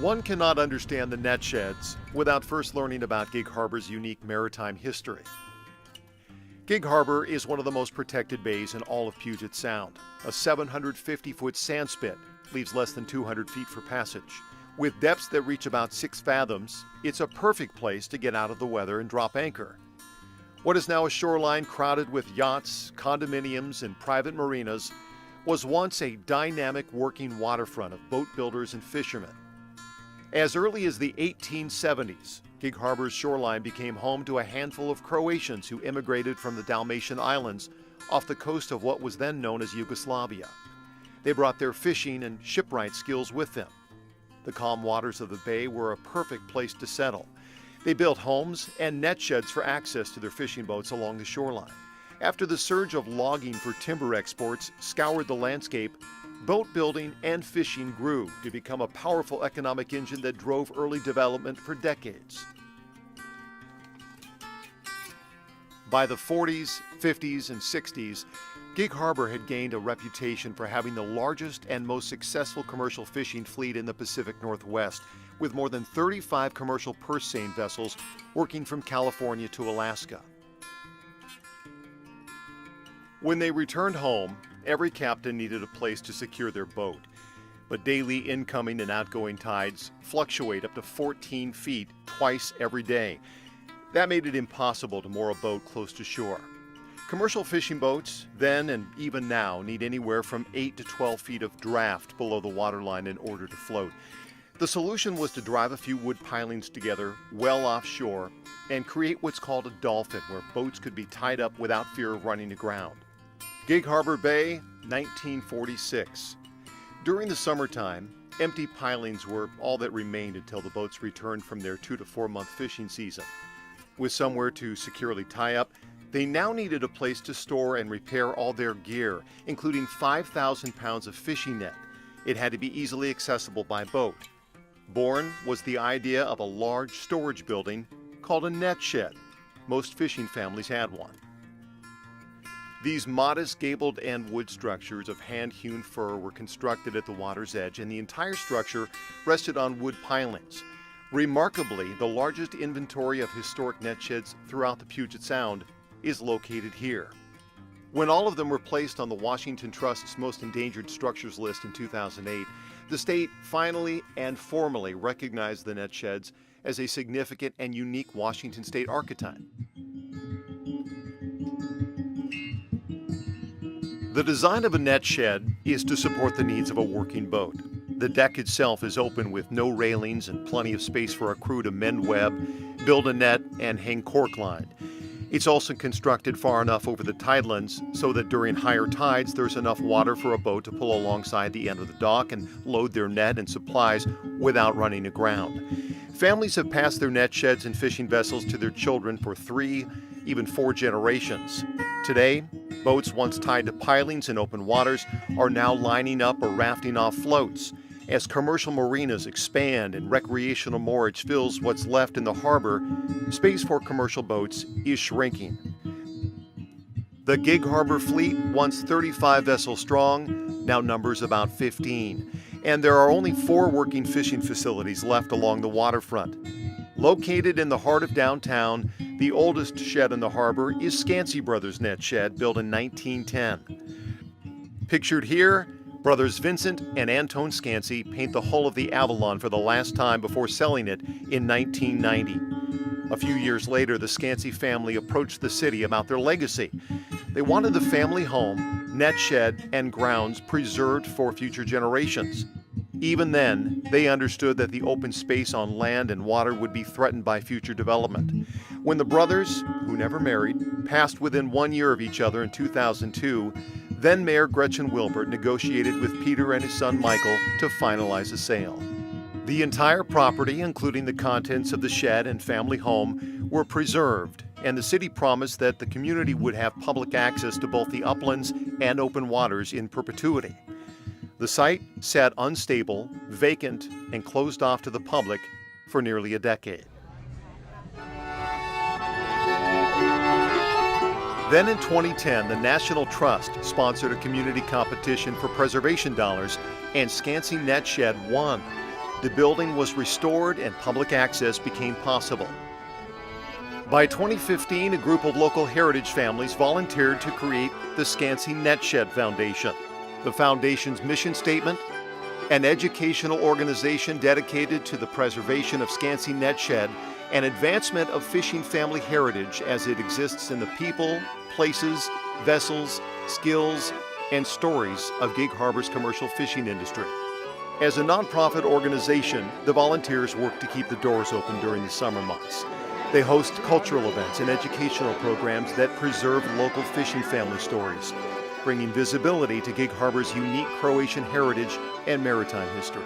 One cannot understand the Netsheds without first learning about Gig Harbor's unique maritime history. Gig Harbor is one of the most protected bays in all of Puget Sound. A 750-foot sand spit leaves less than 200 feet for passage. With depths that reach about 6 fathoms, it's a perfect place to get out of the weather and drop anchor. What is now a shoreline crowded with yachts, condominiums, and private marinas was once a dynamic working waterfront of boat builders and fishermen. As early as the 1870s, Gig Harbor's shoreline became home to a handful of Croatians who immigrated from the Dalmatian Islands off the coast of what was then known as Yugoslavia. They brought their fishing and shipwright skills with them. The calm waters of the bay were a perfect place to settle. They built homes and net sheds for access to their fishing boats along the shoreline. After the surge of logging for timber exports scoured the landscape, boat building and fishing grew to become a powerful economic engine that drove early development for decades. By the 40s, 50s, and 60s, Gig Harbor had gained a reputation for having the largest and most successful commercial fishing fleet in the Pacific Northwest, with more than 35 commercial purse seine vessels working from California to Alaska. When they returned home, every captain needed a place to secure their boat, but daily incoming and outgoing tides fluctuate up to 14 feet twice every day. That made it impossible to moor a boat close to shore. Commercial fishing boats, then and even now, need anywhere from 8 to 12 feet of draft below the waterline in order to float. The solution was to drive a few wood pilings together well offshore and create what's called a dolphin, where boats could be tied up without fear of running aground. Gig Harbor Bay, 1946. During the summertime, empty pilings were all that remained until the boats returned from their 2 to 4 month fishing season. With somewhere to securely tie up, they now needed a place to store and repair all their gear, including 5,000 pounds of fishing net. It had to be easily accessible by boat. Born was the idea of a large storage building called a net shed. Most fishing families had one. These modest gabled end wood structures of hand-hewn fir were constructed at the water's edge, and the entire structure rested on wood pilings. Remarkably, the largest inventory of historic net sheds throughout the Puget Sound is located here. When all of them were placed on the Washington Trust's Most Endangered Structures list in 2008, the state finally and formally recognized the net sheds as a significant and unique Washington state archetype. The design of a net shed is to support the needs of a working boat. The deck itself is open with no railings and plenty of space for a crew to mend web, build a net, and hang cork line. It's also constructed far enough over the tidelands so that during higher tides there's enough water for a boat to pull alongside the end of the dock and load their net and supplies without running aground. Families have passed their net sheds and fishing vessels to their children for 3, even 4 generations. Today, boats once tied to pilings in open waters are now lining up or rafting off floats. As commercial marinas expand and recreational moorage fills what's left in the harbor, space for commercial boats is shrinking. The Gig Harbor fleet, once 35 vessels strong, now numbers about 15. And there are only 4 working fishing facilities left along the waterfront. Located in the heart of downtown, the oldest shed in the harbor is Scansey Brothers Net Shed, built in 1910. Pictured here, brothers Vincent and Antone Scansey paint the hull of the Avalon for the last time before selling it in 1990. A few years later, the Scansey family approached the city about their legacy. They wanted the family home, net shed, and grounds preserved for future generations. Even then, they understood that the open space on land and water would be threatened by future development. When the brothers, who never married, passed within 1 year of each other in 2002, then Mayor Gretchen Wilbert negotiated with Peter and his son Michael to finalize a sale. The entire property, including the contents of the shed and family home, were preserved, and the city promised that the community would have public access to both the uplands and open waters in perpetuity. The site sat unstable, vacant, and closed off to the public for nearly a decade. Then in 2010, the National Trust sponsored a community competition for preservation dollars, and Scansey Net Shed won. the building was restored and public access became possible. By 2015, a group of local heritage families volunteered to create the Scansea Netshed Foundation. The foundation's mission statement: an educational organization dedicated to the preservation of Scansea Netshed and advancement of fishing family heritage as it exists in the people, places, vessels, skills, and stories of Gig Harbor's commercial fishing industry. As a nonprofit organization, the volunteers work to keep the doors open during the summer months. They host cultural events and educational programs that preserve local fishing family stories, bringing visibility to Gig Harbor's unique Croatian heritage and maritime history.